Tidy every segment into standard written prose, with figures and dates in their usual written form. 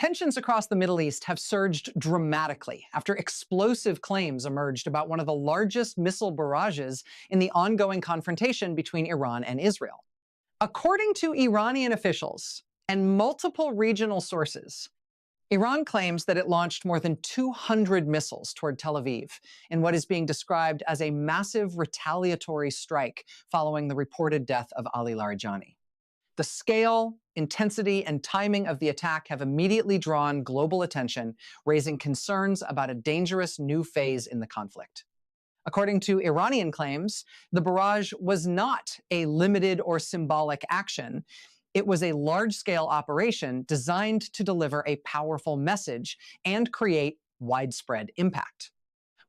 Tensions across the Middle East have surged dramatically after explosive claims emerged about one of the largest missile barrages in the ongoing confrontation between Iran and Israel. According to Iranian officials and multiple regional sources, Iran claims that it launched more than 200 missiles toward Tel Aviv in what is being described as a massive retaliatory strike following the reported death of Ali Larijani. The scale, intensity, and timing of the attack have immediately drawn global attention, raising concerns about a dangerous new phase in the conflict. According to Iranian claims, the barrage was not a limited or symbolic action. It was a large-scale operation designed to deliver a powerful message and create widespread impact.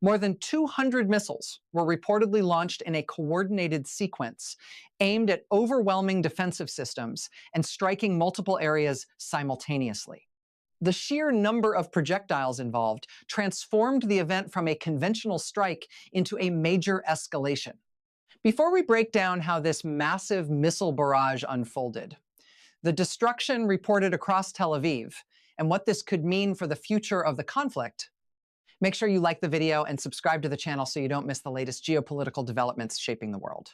More than 200 missiles were reportedly launched in a coordinated sequence aimed at overwhelming defensive systems and striking multiple areas simultaneously. The sheer number of projectiles involved transformed the event from a conventional strike into a major escalation. Before we break down how this massive missile barrage unfolded, the destruction reported across Tel Aviv, and what this could mean for the future of the conflict, make sure you like the video and subscribe to the channel so you don't miss the latest geopolitical developments shaping the world.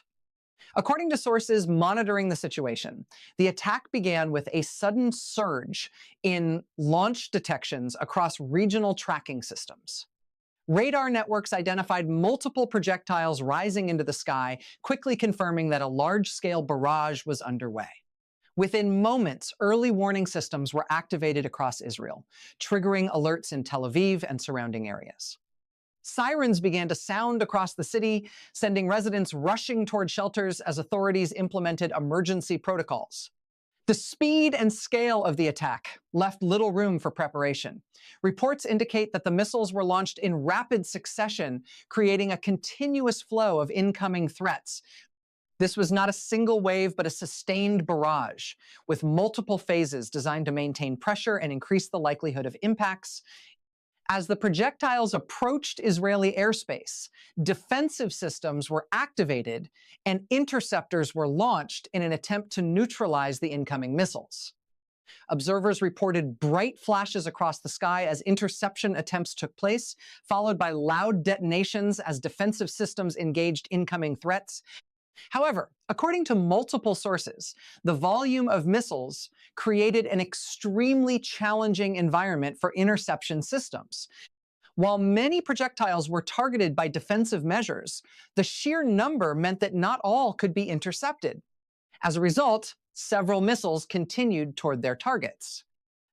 According to sources monitoring the situation, the attack began with a sudden surge in launch detections across regional tracking systems. Radar networks identified multiple projectiles rising into the sky, quickly confirming that a large-scale barrage was underway. Within moments, early warning systems were activated across Israel, triggering alerts in Tel Aviv and surrounding areas. Sirens began to sound across the city, sending residents rushing toward shelters as authorities implemented emergency protocols. The speed and scale of the attack left little room for preparation. Reports indicate that the missiles were launched in rapid succession, creating a continuous flow of incoming threats. This was not a single wave, but a sustained barrage, with multiple phases designed to maintain pressure and increase the likelihood of impacts. As the projectiles approached Israeli airspace, defensive systems were activated and interceptors were launched in an attempt to neutralize the incoming missiles. Observers reported bright flashes across the sky as interception attempts took place, followed by loud detonations as defensive systems engaged incoming threats. However, according to multiple sources, the volume of missiles created an extremely challenging environment for interception systems. While many projectiles were targeted by defensive measures, the sheer number meant that not all could be intercepted. As a result, several missiles continued toward their targets.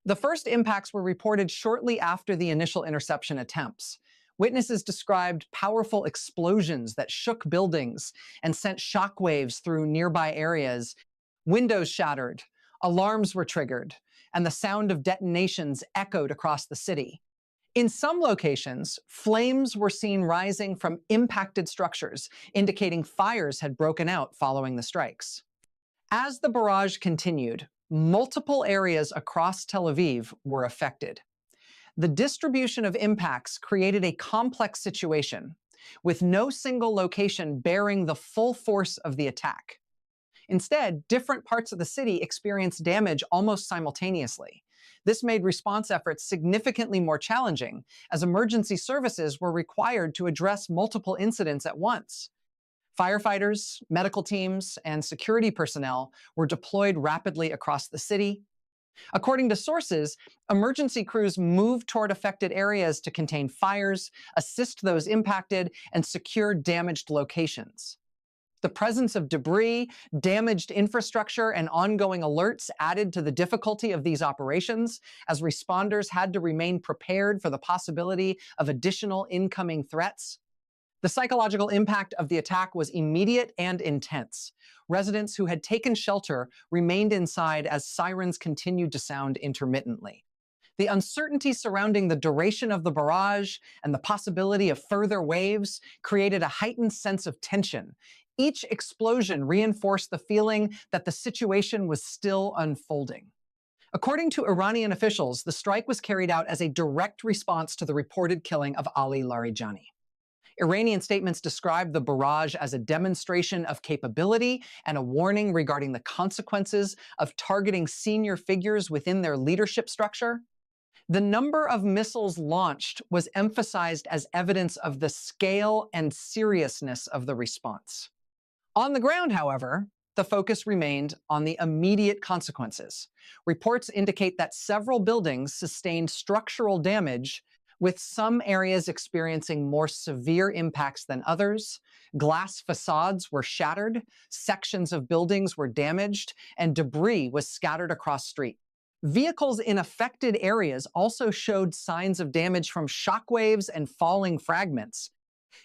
The first impacts were reported shortly after the initial interception attempts. Witnesses described powerful explosions that shook buildings and sent shockwaves through nearby areas. Windows shattered, alarms were triggered, and the sound of detonations echoed across the city. In some locations, flames were seen rising from impacted structures, indicating fires had broken out following the strikes. As the barrage continued, multiple areas across Tel Aviv were affected. The distribution of impacts created a complex situation, with no single location bearing the full force of the attack. Instead, different parts of the city experienced damage almost simultaneously. This made response efforts significantly more challenging, as emergency services were required to address multiple incidents at once. Firefighters, medical teams, and security personnel were deployed rapidly across the city. According to sources, emergency crews moved toward affected areas to contain fires, assist those impacted, and secure damaged locations. The presence of debris, damaged infrastructure, and ongoing alerts added to the difficulty of these operations, as responders had to remain prepared for the possibility of additional incoming threats. The psychological impact of the attack was immediate and intense. Residents who had taken shelter remained inside as sirens continued to sound intermittently. The uncertainty surrounding the duration of the barrage and the possibility of further waves created a heightened sense of tension. Each explosion reinforced the feeling that the situation was still unfolding. According to Iranian officials, the strike was carried out as a direct response to the reported killing of Ali Larijani. Iranian statements described the barrage as a demonstration of capability and a warning regarding the consequences of targeting senior figures within their leadership structure. The number of missiles launched was emphasized as evidence of the scale and seriousness of the response. On the ground, however, the focus remained on the immediate consequences. Reports indicate that several buildings sustained structural damage, with some areas experiencing more severe impacts than others. Glass facades were shattered, sections of buildings were damaged, and debris was scattered across streets. Vehicles in affected areas also showed signs of damage from shockwaves and falling fragments.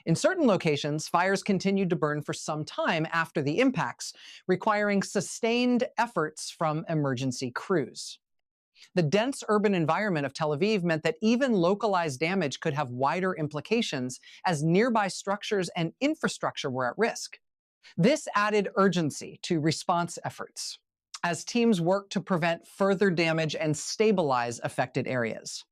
In certain locations, fires continued to burn for some time after the impacts, requiring sustained efforts from emergency crews. The dense urban environment of Tel Aviv meant that even localized damage could have wider implications as nearby structures and infrastructure were at risk. This added urgency to response efforts as teams worked to prevent further damage and stabilize affected areas.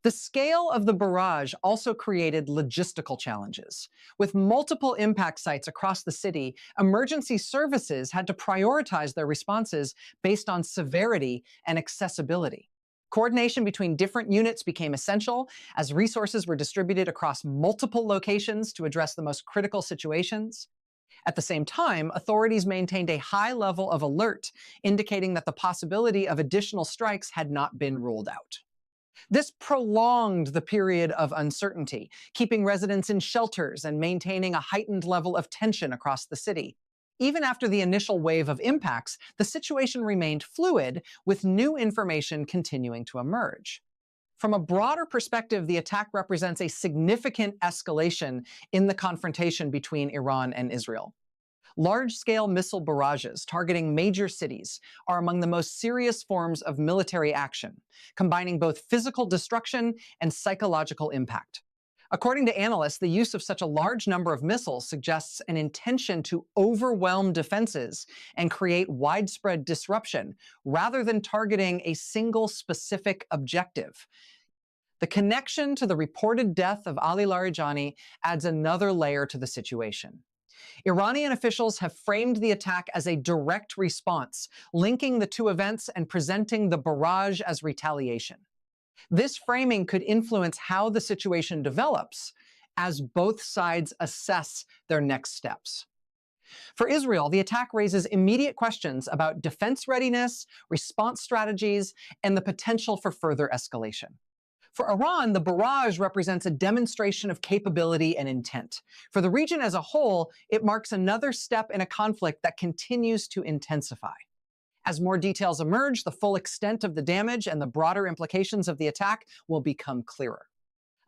The scale of the barrage also created logistical challenges. With multiple impact sites across the city, emergency services had to prioritize their responses based on severity and accessibility. Coordination between different units became essential as resources were distributed across multiple locations to address the most critical situations. At the same time, authorities maintained a high level of alert, indicating that the possibility of additional strikes had not been ruled out. This prolonged the period of uncertainty, keeping residents in shelters and maintaining a heightened level of tension across the city. Even after the initial wave of impacts, the situation remained fluid, with new information continuing to emerge. From a broader perspective, the attack represents a significant escalation in the confrontation between Iran and Israel. Large-scale missile barrages targeting major cities are among the most serious forms of military action, combining both physical destruction and psychological impact. According to analysts, the use of such a large number of missiles suggests an intention to overwhelm defenses and create widespread disruption, rather than targeting a single specific objective. The connection to the reported death of Ali Larijani adds another layer to the situation. Iranian officials have framed the attack as a direct response, linking the two events and presenting the barrage as retaliation. This framing could influence how the situation develops as both sides assess their next steps. For Israel, the attack raises immediate questions about defense readiness, response strategies, and the potential for further escalation. For Iran, the barrage represents a demonstration of capability and intent. For the region as a whole, it marks another step in a conflict that continues to intensify. As more details emerge, the full extent of the damage and the broader implications of the attack will become clearer.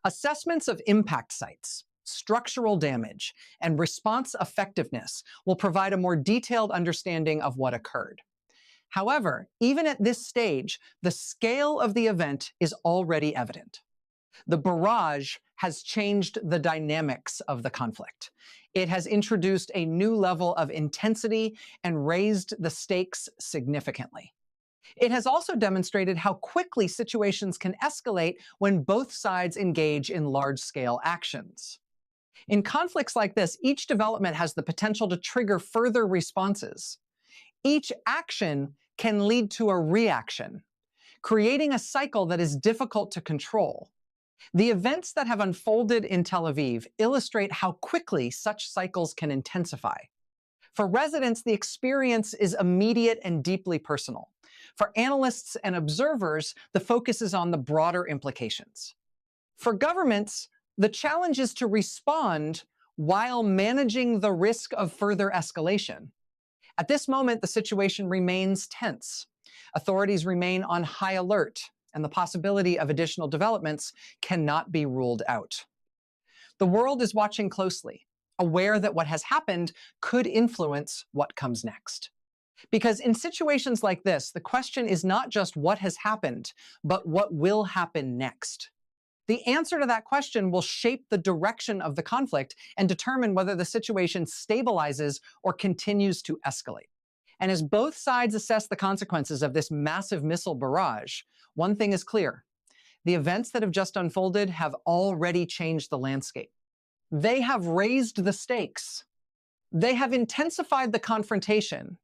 Assessments of impact sites, structural damage, and response effectiveness will provide a more detailed understanding of what occurred. However, even at this stage, the scale of the event is already evident. The barrage has changed the dynamics of the conflict. It has introduced a new level of intensity and raised the stakes significantly. It has also demonstrated how quickly situations can escalate when both sides engage in large-scale actions. In conflicts like this, each development has the potential to trigger further responses. Each action can lead to a reaction, creating a cycle that is difficult to control. The events that have unfolded in Tel Aviv illustrate how quickly such cycles can intensify. For residents, the experience is immediate and deeply personal. For analysts and observers, the focus is on the broader implications. For governments, the challenge is to respond while managing the risk of further escalation. At this moment, the situation remains tense. Authorities remain on high alert, and the possibility of additional developments cannot be ruled out. The world is watching closely, aware that what has happened could influence what comes next. Because in situations like this, the question is not just what has happened, but what will happen next. The answer to that question will shape the direction of the conflict and determine whether the situation stabilizes or continues to escalate. And as both sides assess the consequences of this massive missile barrage, one thing is clear. The events that have just unfolded have already changed the landscape. They have raised the stakes. They have intensified the confrontation.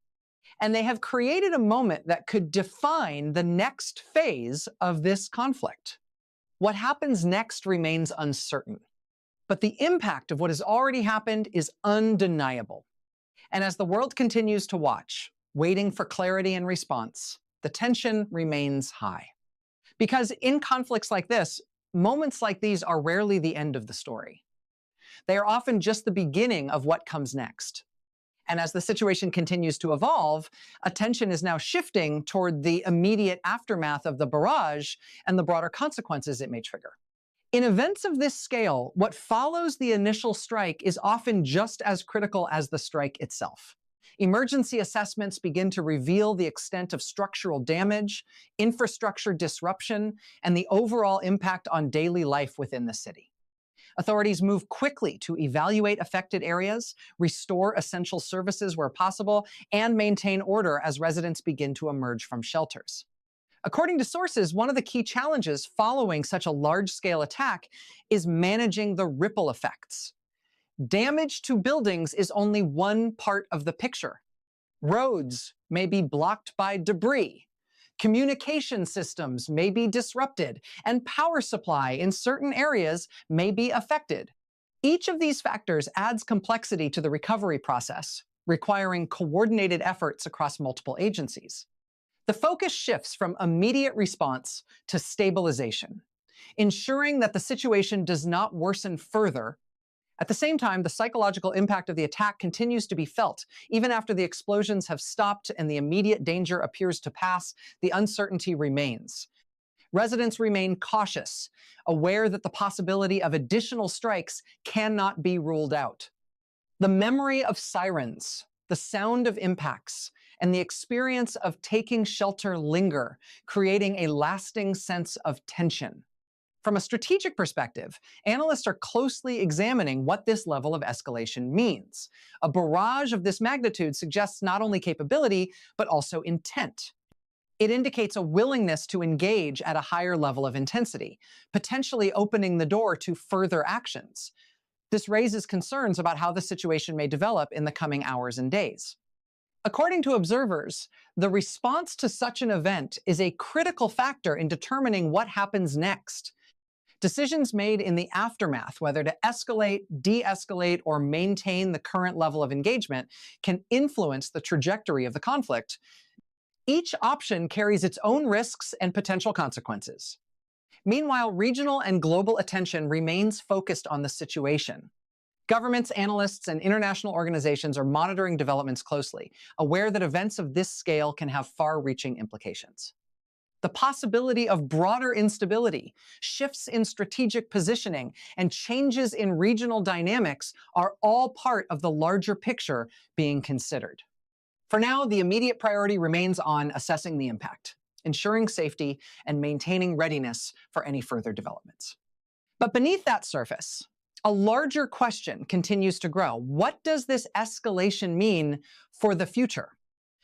And they have created a moment that could define the next phase of this conflict. What happens next remains uncertain, but the impact of what has already happened is undeniable. And as the world continues to watch, waiting for clarity and response, the tension remains high. Because in conflicts like this, moments like these are rarely the end of the story. They are often just the beginning of what comes next. And as the situation continues to evolve, attention is now shifting toward the immediate aftermath of the barrage and the broader consequences it may trigger. In events of this scale, what follows the initial strike is often just as critical as the strike itself. Emergency assessments begin to reveal the extent of structural damage, infrastructure disruption, and the overall impact on daily life within the city. Authorities move quickly to evaluate affected areas, restore essential services where possible, and maintain order as residents begin to emerge from shelters. According to sources, one of the key challenges following such a large-scale attack is managing the ripple effects. Damage to buildings is only one part of the picture. Roads may be blocked by debris. Communication systems may be disrupted, and power supply in certain areas may be affected. Each of these factors adds complexity to the recovery process, requiring coordinated efforts across multiple agencies. The focus shifts from immediate response to stabilization, ensuring that the situation does not worsen further. At the same time, the psychological impact of the attack continues to be felt. Even after the explosions have stopped and the immediate danger appears to pass, the uncertainty remains. Residents remain cautious, aware that the possibility of additional strikes cannot be ruled out. The memory of sirens, the sound of impacts, and the experience of taking shelter linger, creating a lasting sense of tension. From a strategic perspective, analysts are closely examining what this level of escalation means. A barrage of this magnitude suggests not only capability, but also intent. It indicates a willingness to engage at a higher level of intensity, potentially opening the door to further actions. This raises concerns about how the situation may develop in the coming hours and days. According to observers, the response to such an event is a critical factor in determining what happens next. Decisions made in the aftermath, whether to escalate, de-escalate, or maintain the current level of engagement, can influence the trajectory of the conflict. Each option carries its own risks and potential consequences. Meanwhile, regional and global attention remains focused on the situation. Governments, analysts, and international organizations are monitoring developments closely, aware that events of this scale can have far-reaching implications. The possibility of broader instability, shifts in strategic positioning, and changes in regional dynamics are all part of the larger picture being considered. For now, the immediate priority remains on assessing the impact, ensuring safety, and maintaining readiness for any further developments. But beneath that surface, a larger question continues to grow. What does this escalation mean for the future?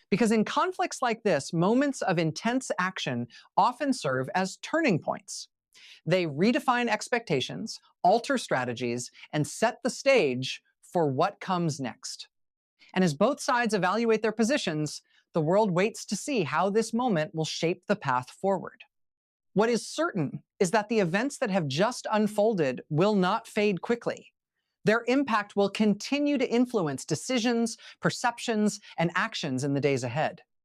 Because in conflicts like this, moments of intense action often serve as turning points. They redefine expectations, alter strategies, and set the stage for what comes next. And as both sides evaluate their positions, the world waits to see how this moment will shape the path forward. What is certain is that the events that have just unfolded will not fade quickly. Their impact will continue to influence decisions, perceptions, and actions in the days ahead.